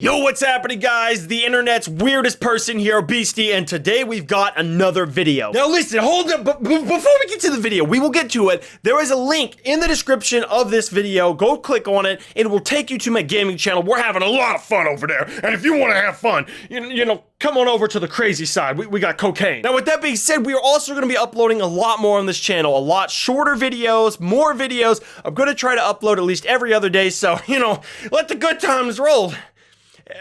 Yo, what's happening, guys? The internet's weirdest person here, Beasty, and today we've got another video. Now listen, hold up, before we get to the video, we will get to it. There is a link in the description of this video. Go click on it. It will take you to my gaming channel. We're having a lot of fun over there, and if you want to have fun, you know, come on over to the crazy side. We got cocaine. Now, with that being said, we are also going to be uploading a lot more on this channel. A lot shorter videos, more videos. I'm going to try to upload at least every other day, so, you know, let the good times roll.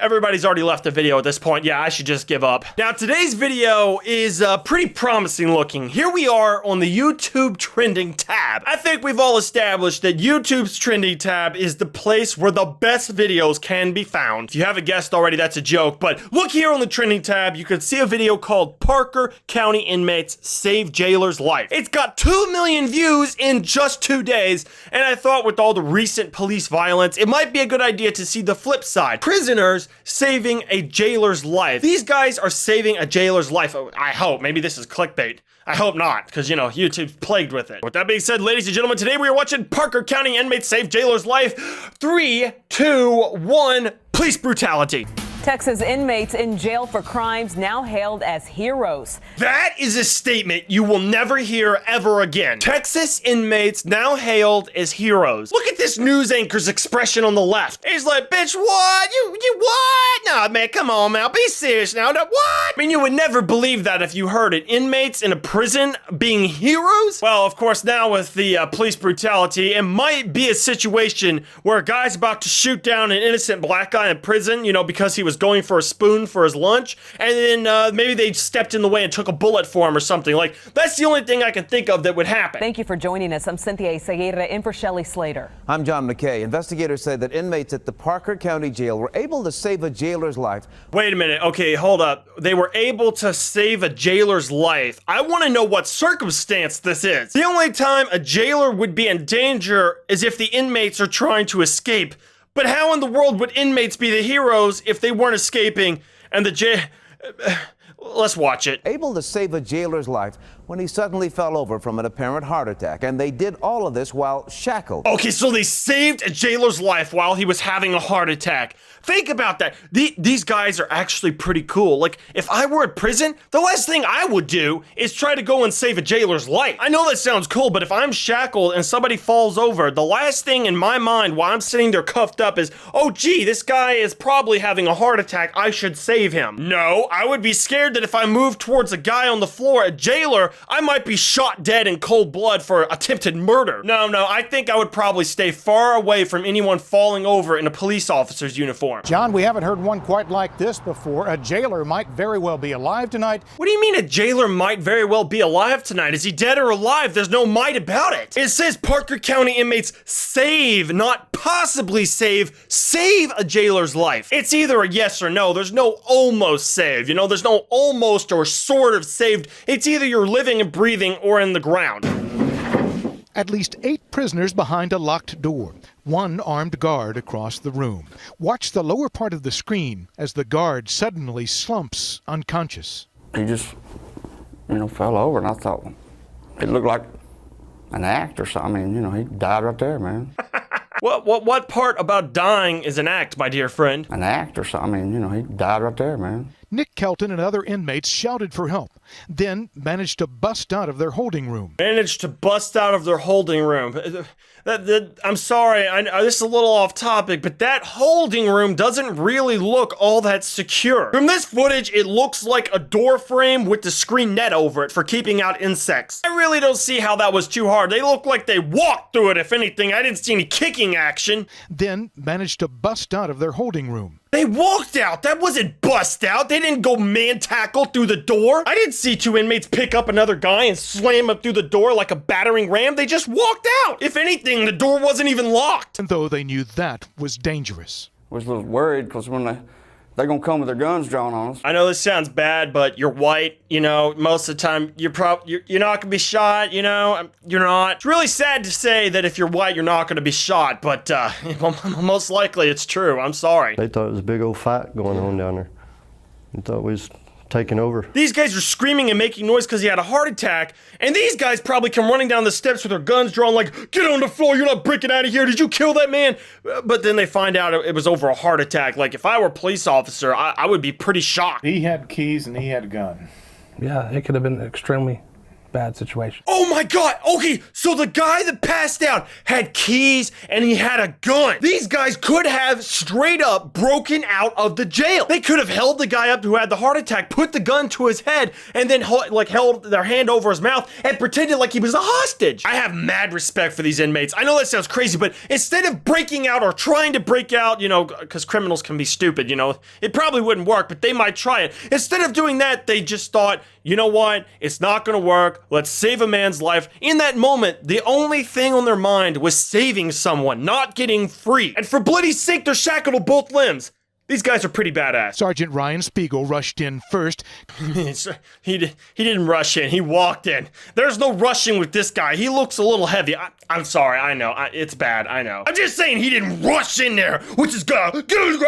Everybody's already left the video at this point. Yeah, I should just give up. Now, today's video is pretty promising looking. Here we are on the YouTube trending tab. I think we've all established that YouTube's trending tab is the place where the best videos can be found. If you haven't guessed already, that's a joke, but look here on the trending tab, you can see a video called Parker County Inmates Save Jailer's Life. It's got 2 million views in just 2 days, and I thought with all the recent police violence, it might be a good idea to see the flip side. Prisoners saving a jailer's life. These guys are saving a jailer's life. I hope. Maybe this is clickbait. I hope not, because, you know, YouTube's plagued with it. With that being said, ladies and gentlemen, today we are watching Parker County Inmates Save Jailer's Life. 3, 2, 1, police brutality. Texas inmates in jail for crimes now hailed as heroes. That is a statement you will never hear ever again. Texas inmates now hailed as heroes. Look at this news anchor's expression on the left. He's like, bitch, what? You what? Nah, man, come on, man. Be serious now. What? I mean, you would never believe that if you heard it. Inmates in a prison being heroes? Well, of course, now with the police brutality, it might be a situation where a guy's about to shoot down an innocent black guy in prison, you know, because he was going for a spoon for his lunch, and then maybe they stepped in the way and took a bullet for him or something. Like, that's the only thing I can think of that would happen. Thank you for joining us. I'm Cynthia Izaguirre in for Shelley Slater. I'm John McKay. Investigators say that inmates at the Parker County Jail were able to save a jailer's life. Wait a minute. Okay, hold up. They were able to save a jailer's life. I want to know what circumstance this is. The only time a jailer would be in danger is if the inmates are trying to escape. But how in the world would inmates be the heroes if they weren't escaping and the jail... Let's watch it. Able to save a jailer's life when he suddenly fell over from an apparent heart attack. And they did all of this while shackled. Okay, so they saved a jailer's life while he was having a heart attack. Think about that. These guys are actually pretty cool. Like, if I were in prison, the last thing I would do is try to go and save a jailer's life. I know that sounds cool, but if I'm shackled and somebody falls over, the last thing in my mind while I'm sitting there cuffed up is, oh gee, this guy is probably having a heart attack, I should save him. No, I would be scared that if I moved towards a guy on the floor, a jailer, I might be shot dead in cold blood for attempted murder. No, I think I would probably stay far away from anyone falling over in a police officer's uniform. John, we haven't heard one quite like this before. A jailer might very well be alive tonight. What do you mean a jailer might very well be alive tonight? Is he dead or alive? There's no might about it. It says Parker County inmates save, not possibly save a jailer's life. It's either a yes or no. There's no almost save, you know? There's no almost or sort of saved. It's either you're living and breathing or in the ground. At least 8 prisoners behind a locked door. One armed guard across the room. Watch the lower part of the screen as the guard suddenly slumps unconscious. He just, you know, fell over, and I thought it looked like an act or something. I mean, you know, he died right there, man. What part about dying is an act, my dear friend? An act or something. I mean, you know, he died right there, man. Nick Kelton and other inmates shouted for help, then managed to bust out of their holding room. I'm sorry, this is a little off topic, but that holding room doesn't really look all that secure. From this footage, it looks like a door frame with the screen net over it for keeping out insects. I really don't see how that was too hard. They look like they walked through it, if anything. I didn't see any kicking action. Then managed to bust out of their holding room. They walked out. That wasn't bust out. They didn't go man tackle through the door. I didn't see 2 inmates pick up another guy and slam him through the door like a battering ram. They just walked out. If anything, the door wasn't even locked. And though they knew that was dangerous. I was a little worried because when they're going to come with their guns drawn on us. I know this sounds bad, but you're white, you know, most of the time you're not going to be shot, you know, you're not. It's really sad to say that if you're white, you're not going to be shot, but most likely it's true. I'm sorry. They thought it was a big old fight going on down there. They thought we was taking over. These guys are screaming and making noise because he had a heart attack, and these guys probably come running down the steps with their guns drawn like, get on the floor, you're not breaking out of here, did you kill that man? But then they find out it was over a heart attack. Like, if I were a police officer, I would be pretty shocked. He had keys and he had a gun. Yeah, it could have been an extremely bad situation. Oh my God, okay, so the guy that passed out had keys and he had a gun. These guys could have straight up broken out of the jail. They could have held the guy up who had the heart attack, put the gun to his head, and then held their hand over his mouth and pretended like he was a hostage. I have mad respect for these inmates. I know that sounds crazy, but instead of breaking out or trying to break out, you know, because criminals can be stupid, you know, it probably wouldn't work, but they might try it. Instead of doing that, they just thought, you know what, it's not gonna work. Let's save a man's life. In that moment, the only thing on their mind was saving someone, not getting free. And for bloody's sake, they're shackled to both limbs. These guys are pretty badass. Sergeant Ryan Spiegel rushed in first. he didn't rush in, he walked in. There's no rushing with this guy. He looks a little heavy. I'm sorry, I know, it's bad, I know. I'm just saying he didn't rush in there, which is good.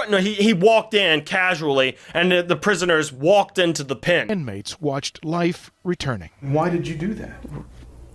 No, he walked in casually, and the prisoners walked into the pen. Inmates watched life returning. Why did you do that?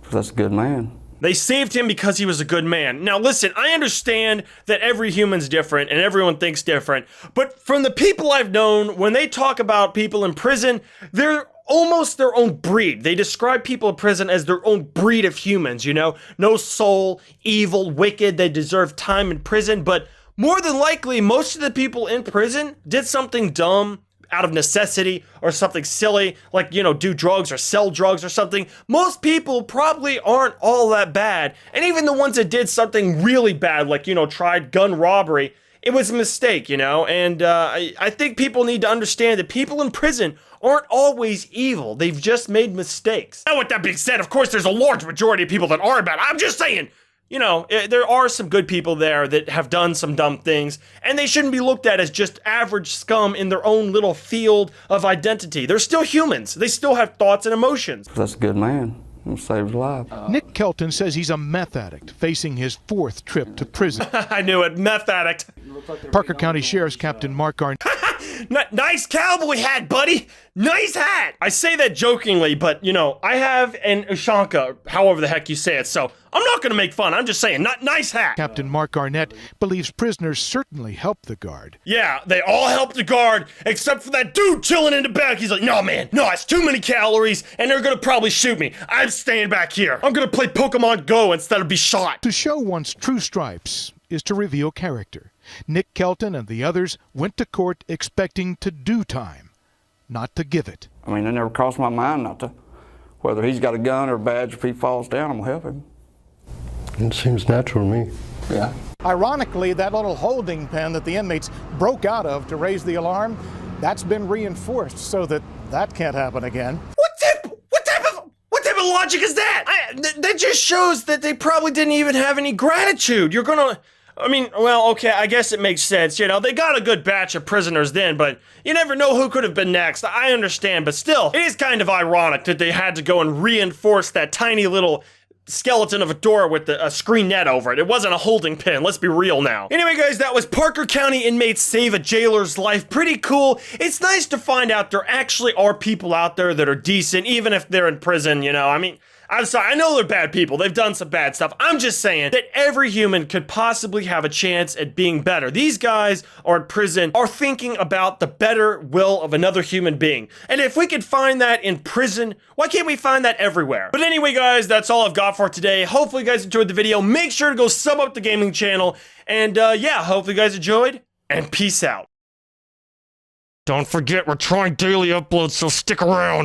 That's a good man. They saved him because he was a good man. Now listen, I understand that every human's different and everyone thinks different, but from the people I've known, when they talk about people in prison, they're almost their own breed. They describe people in prison as their own breed of humans, you know? No soul, evil, wicked, they deserve time in prison, but more than likely, most of the people in prison did something dumb, out of necessity, or something silly, like, you know, do drugs or sell drugs or something. Most people probably aren't all that bad. And even the ones that did something really bad, like, you know, tried gun robbery, it was a mistake, you know? And I think people need to understand that people in prison aren't always evil. They've just made mistakes. Now, with that being said, of course, there's a large majority of people that are bad. I'm just saying, you know, there are some good people there that have done some dumb things, and they shouldn't be looked at as just average scum in their own little field of identity. They're still humans. They still have thoughts and emotions. That's a good man. He saved his life. Nick Kelton says he's a meth addict facing his 4th trip to prison. I knew it, meth addict. Parker County Sheriff's Captain Mark Arnett. Nice cowboy hat, buddy. Nice hat. I say that jokingly, but, you know, I have an Ushanka, however the heck you say it, so I'm not going to make fun. I'm just saying, nice hat. Captain Mark Arnett believes prisoners certainly helped the guard. Yeah, they all helped the guard, except for that dude chilling in the back. He's like, no, man, no, it's too many calories, and they're going to probably shoot me. I'm staying back here. I'm going to play Pokemon Go instead of be shot. To show one's true stripes is to reveal character. Nick Kelton and the others went to court expecting to do time, not to give it. I mean, it never crossed my mind not to, whether he's got a gun or a badge, if he falls down, I'm gonna help him. It seems natural to me. Yeah. Ironically, that little holding pen that the inmates broke out of to raise the alarm, that's been reinforced so that that can't happen again. What type of logic is that? That just shows that they probably didn't even have any gratitude. You're gonna... I mean, well, okay, I guess it makes sense. You know, they got a good batch of prisoners then, but you never know who could have been next. I understand, but still, it is kind of ironic that they had to go and reinforce that tiny little skeleton of a door with a screen net over it. It wasn't a holding pin, let's be real now. Anyway, guys, that was Parker County inmates save a jailer's life. Pretty cool. It's nice to find out there actually are people out there that are decent, even if they're in prison, you know? I mean, I'm sorry, I know they're bad people. They've done some bad stuff. I'm just saying that every human could possibly have a chance at being better. These guys are in prison, are thinking about the better will of another human being. And if we could find that in prison, why can't we find that everywhere? But anyway, guys, that's all I've got for today. Hopefully you guys enjoyed the video. Make sure to go sub up the gaming channel. And yeah, hopefully you guys enjoyed, and peace out. Don't forget, we're trying daily uploads, so stick around.